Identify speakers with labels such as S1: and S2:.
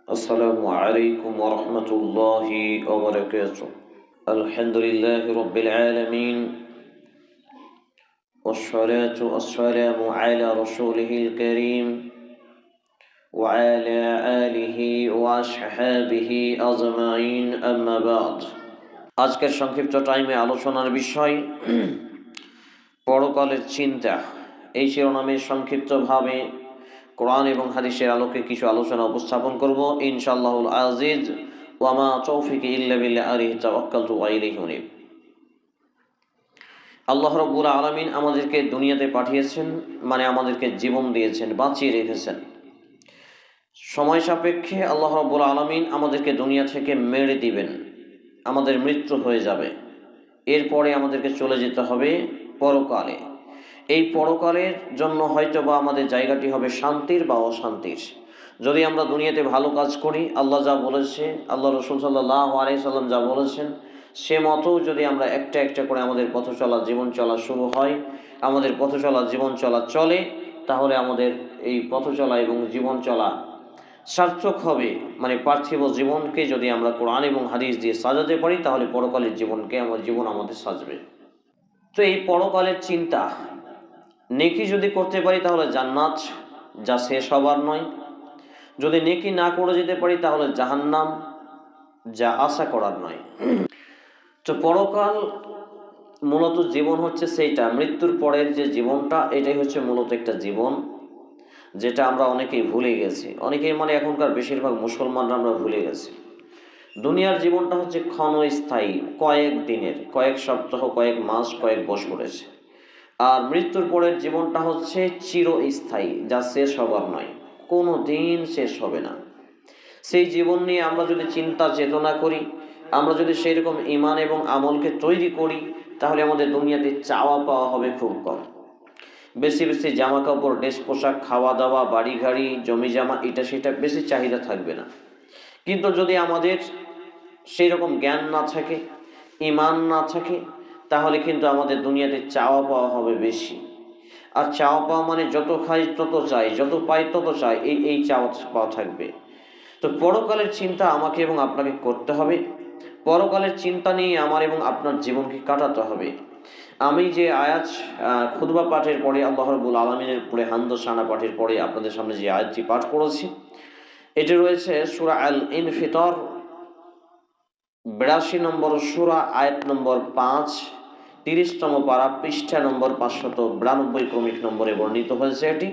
S1: السلام عليكم ورحمة الله وبركاته. الحمد لله رب العالمين، والصلاة والسلام على رسوله الكريم وعلى آله وأصحابه أجمعين أما بعد. আজকের সংক্ষিপ্ত টাইমে আলোচনার বিষয় পরকালের চিন্তা। এই শিরোনামে সংক্ষিপ্তভাবে কোরআন এবং হাদিসের আলোকে কিছু আলোচনা উপস্থাপন করব ইনশাআল্লাহুল আজিজ। ওয়া মা তৌফিকি ইল্লা বিল্লাহ, আলাইহি তাওয়াক্কালতু ওয়া ইলাইহি উনীব। আল্লাহ রাব্বুল আলামিন আমাদেরকে দুনিয়াতে পাঠিয়েছেন, মানে আমাদেরকে জীবন দিয়েছেন, বাঁচিয়ে রেখেছেন। সময় সাপেক্ষে আল্লাহ রাব্বুল আলামিন আমাদেরকে দুনিয়া থেকে মেরে দিবেন, আমাদের মৃত্যু হয়ে যাবে। এরপরে আমাদেরকে চলে যেতে হবে পরকালে। এই পরকালের জন্য হয়তো বা আমাদের জায়গাটি হবে শান্তির বা অশান্তির। যদি আমরা দুনিয়াতে ভালো কাজ করি, আল্লাহ যা বলেছে, আল্লাহ রসুল সাল্লাল্লাহু আলাইহি সাল্লাম যা বলেছেন, সে মতো যদি আমরা একটা একটা করে আমাদের পথ চলা জীবন চলা শুরু হয়, আমাদের পথ চলা জীবন চলা চলে, তাহলে আমাদের এই পথ চলা এবং জীবন চলা সার্থক হবে। মানে পার্থিব জীবনকে যদি আমরা কোরআন এবং হাদিস দিয়ে সাজাতে পারি, তাহলে পরকালের জীবনকে জীবন আমাদের সাজবে। তো এই পরকালের চিন্তা, নেকি যদি করতে পারি তাহলে জান্নাত, যা শেষ হবার নয়। যদি নেকি না করে যেতে পারি তাহলে জাহান্নাম, যা আশা করার নয়। তো পরকাল মূলত জীবন হচ্ছে সেইটা, মৃত্যুর পরের যে জীবনটা, এটাই হচ্ছে মূলত একটা জীবন, যেটা আমরা অনেকেই ভুলে গেছি। অনেকেই মানে এখনকার বেশিরভাগ মুসলমানরা আমরা ভুলে গেছি। দুনিয়ার জীবনটা হচ্ছে ক্ষণস্থায়ী, কয়েক দিনের, কয়েক সপ্তাহ, কয়েক মাস, কয়েক বছরের। আর মৃত্যুর পরের জীবনটা হচ্ছে চিরস্থায়ী, যা শেষ হবার নয়, কোনো দিন শেষ হবে না। সেই জীবন নিয়ে আমরা যদি চিন্তা চেতনা করি, আমরা যদি সেই রকম ঈমান এবং আমলকে তৈরি করি, তাহলে আমাদের দুনিয়াতে চাওয়া পাওয়া হবে খুব কম। বেশি বেশি জামা কাপড়, ড্রেস পোশাক, খাওয়া দাওয়া, বাড়ি গাড়ি, জমি জামা, এটা সেটা বেশি চাহিদা থাকবে না। কিন্তু যদি আমাদের সেই রকম জ্ঞান না থাকে, ঈমান না থাকে, তাহলে কিন্তু আমাদের দুনিয়াতে চাওয়া পাওয়া হবে বেশি। আর চাওয়া পাওয়া মানে যত খাই তত চাই, যত পাই তত চাই, এই চাওয়া পাওয়া থাকবে। তো পরকালের চিন্তা আমাকে এবং আপনাকে করতে হবে। পরকালের চিন্তা নিয়ে আমার এবং আপনার জীবনকে কাটাতে হবে। আমি যে আয়াত খুতবা পাঠের পরে, আল্লাহ রাব্বুল আলামিনের পরে হামদ সানা পাঠের পরে আপনাদের সামনে যে আয়াতটি পাঠ করেছি, এটি রয়েছে সূরা আল ইনফিতর 82 নম্বর সূরা, আয়াত নম্বর 5, 30তম পারা, পৃষ্ঠা নম্বর 592 ক্রমিক নম্বরে বর্ণিত হয়েছে এটি।